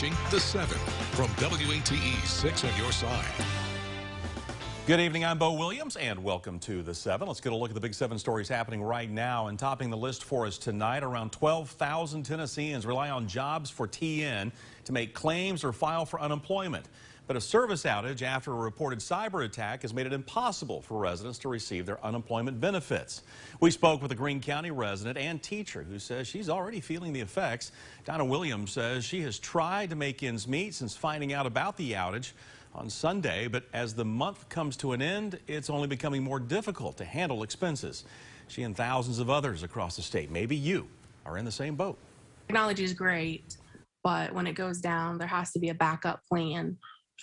watching The 7 from WATE 6 on your side. Good evening, I'm Bo Williams, and welcome to The 7. Let's get a look at the big 7 stories happening right now. And topping the list for us tonight, around 12,000 Tennesseans rely on jobs for TN to make claims or file for unemployment. But a service outage after a reported cyber attack has made it impossible for residents to receive their unemployment benefits. We spoke with a Greene County resident and teacher who says she's already feeling the effects. Donna Williams says she has tried to make ends meet since finding out about the outage on Sunday, but as the month comes to an end, it's only becoming more difficult to handle expenses. She and thousands of others across the state, maybe you, are in the same boat. Technology is great, but when it goes down, there has to be a backup plan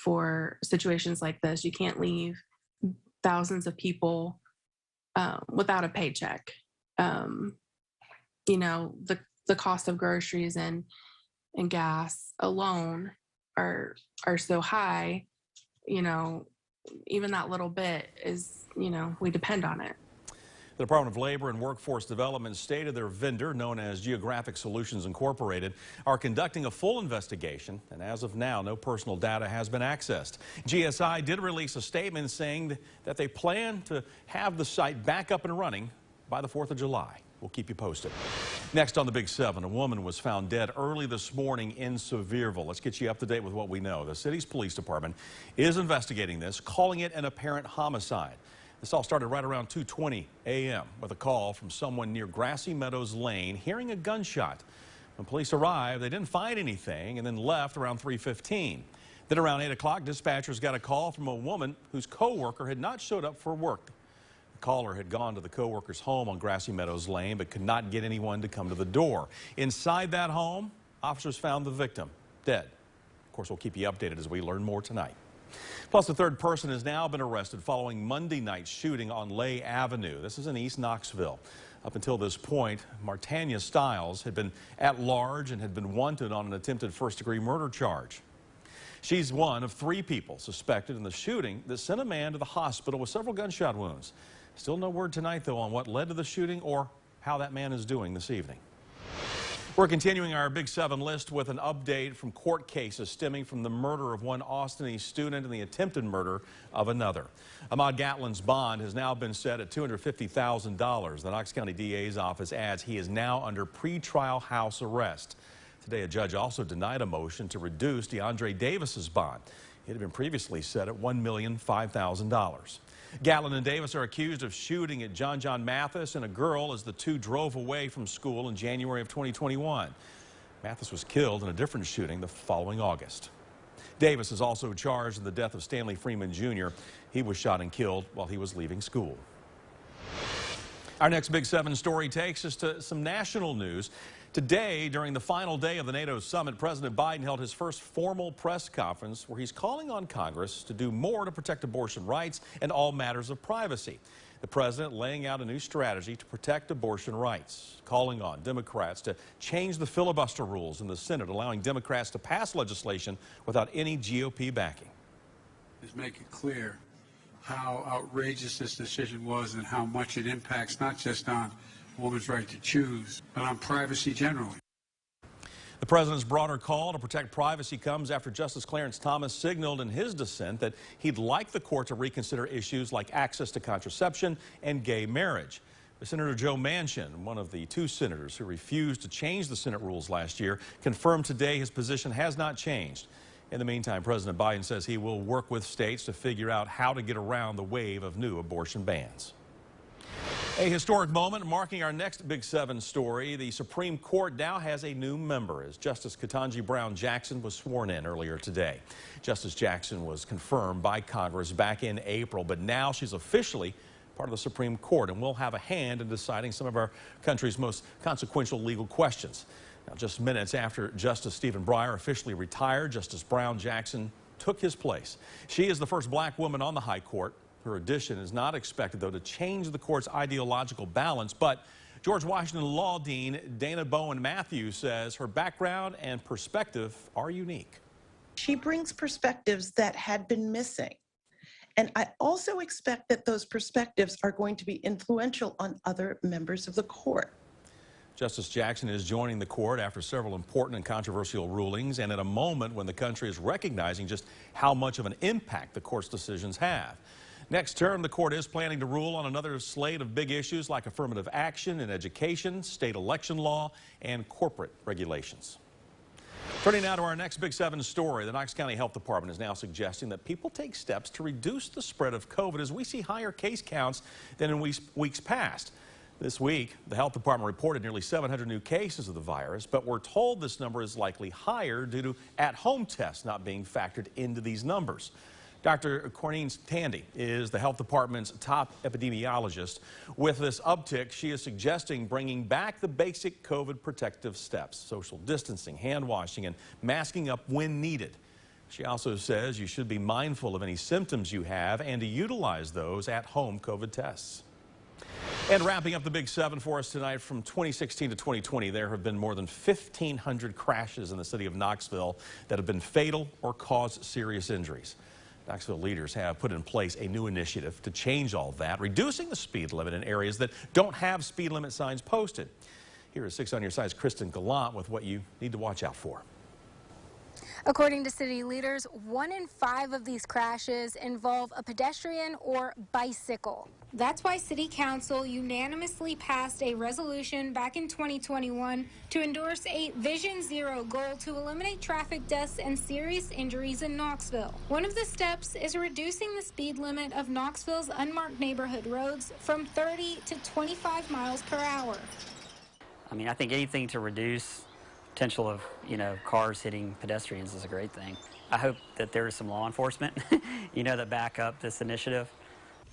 for situations like this. You can't leave thousands of people without a paycheck. You know, the cost of groceries and gas alone are so high. You know, even that little bit is, you know, we depend on it. The Department of Labor and Workforce Development stated their vendor, known as Geographic Solutions Incorporated, are conducting a full investigation, and as of now, no personal data has been accessed. GSI did release a statement saying that they plan to have the site back up and running by the 4th of July. We'll keep you posted. Next on the Big 7, a woman was found dead early this morning in Sevierville. Let's get you up to date with what we know. The city's police department is investigating this, calling it an apparent homicide. This all started right around 2:20 a.m. with a call from someone near Grassy Meadows Lane hearing a gunshot. When police arrived, they didn't find anything and then left around 3:15. Then around 8 o'clock, dispatchers got a call from a woman whose co-worker had not showed up for work. The caller had gone to the co-worker's home on Grassy Meadows Lane but could not get anyone to come to the door. Inside that home, officers found the victim dead. Of course, we'll keep you updated as we learn more tonight. Plus, a third person has now been arrested following Monday night's shooting on Lay Avenue. This is in East Knoxville. Up until this point, Martanya Stiles had been at large and had been wanted on an attempted first-degree murder charge. She's one of 3 people suspected in the shooting that sent a man to the hospital with several gunshot wounds. Still no word tonight, though, on what led to the shooting or how that man is doing this evening. We're continuing our Big 7 list with an update from court cases stemming from the murder of one Austin East student and the attempted murder of another. Ahmaud Gatlin's bond has now been set at $250,000. The Knox County DA's office adds he is now under pretrial house arrest. Today, a judge also denied a motion to reduce DeAndre Davis's bond. It had been previously set at $1,005,000. Gatlin and Davis are accused of shooting at John Mathis and a girl as the two drove away from school in January of 2021. Mathis was killed in a different shooting the following August. Davis is also charged in the death of Stanley Freeman Jr. He was shot and killed while he was leaving school. Our next Big 7 story takes us to some national news. Today, during the final day of the NATO summit, President Biden held his first formal press conference where he's calling on Congress to do more to protect abortion rights and all matters of privacy. The president laying out a new strategy to protect abortion rights, calling on Democrats to change the filibuster rules in the Senate, allowing Democrats to pass legislation without any GOP backing. Just make it clear how outrageous this decision was and how much it impacts not just on a woman's right to choose, but on privacy generally. The president's broader call to protect privacy comes after Justice Clarence Thomas signaled in his dissent that he'd like the court to reconsider issues like access to contraception and gay marriage. Senator Joe Manchin, one of the 2 senators who refused to change the Senate rules last year, confirmed today his position has not changed. In the meantime, President Biden says he will work with states to figure out how to get around the wave of new abortion bans. A historic moment marking our next Big 7 story. The Supreme Court now has a new member as Justice Kentanji Brown Jackson was sworn in earlier today. Justice Jackson was confirmed by Congress back in April, but now she's officially part of the Supreme Court and will have a hand in deciding some of our country's most consequential legal questions. Now, just minutes after Justice Stephen Breyer officially retired, Justice Brown Jackson took his place. She is the first black woman on the High Court. Her addition is not expected, though, to change the court's ideological balance. But George Washington Law Dean Dana Bowen Matthews says her background and perspective are unique. She brings perspectives that had been missing. And I also expect that those perspectives are going to be influential on other members of the court. Justice Jackson is joining the court after several important and controversial rulings and at a moment when the country is recognizing just how much of an impact the court's decisions have. Next term, the court is planning to rule on another slate of big issues like affirmative action in education, state election law, and corporate regulations. Turning now to our next Big 7 story, the Knox County Health Department is now suggesting that people take steps to reduce the spread of COVID as we see higher case counts than in weeks past. This week, the health department reported nearly 700 new cases of the virus, but we're told this number is likely higher due to at-home tests not being factored into these numbers. Dr. Kentanji is the health department's top epidemiologist. With this uptick, she is suggesting bringing back the basic COVID protective steps, social distancing, hand washing, and masking up when needed. She also says you should be mindful of any symptoms you have and to utilize those at-home COVID tests. And wrapping up the Big 7 for us tonight, from 2016 to 2020, there have been more than 1,500 crashes in the city of Knoxville that have been fatal or caused serious injuries. Knoxville leaders have put in place a new initiative to change all that, reducing the speed limit in areas that don't have speed limit signs posted. Here is 6 on Your Side's Kristen Gallant with what you need to watch out for. According to city leaders, 1 in 5 of these crashes involve a pedestrian or bicycle. That's why City Council unanimously passed a resolution back in 2021 to endorse a Vision Zero goal to eliminate traffic deaths and serious injuries in Knoxville. One of the steps is reducing the speed limit of Knoxville's unmarked neighborhood roads from 30 to 25 miles per hour. I mean, I think anything to reduce potential of, cars hitting pedestrians is a great thing. I hope that there is some law enforcement, that back up this initiative.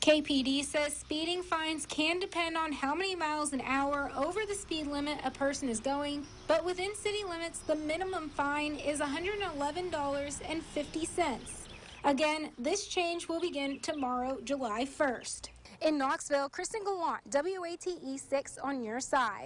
KPD says speeding fines can depend on how many miles an hour over the speed limit a person is going, but within city limits, the minimum fine is $111.50. Again, this change will begin tomorrow, July 1st. In Knoxville, Kristen Gallant, WATE 6 on Your Side.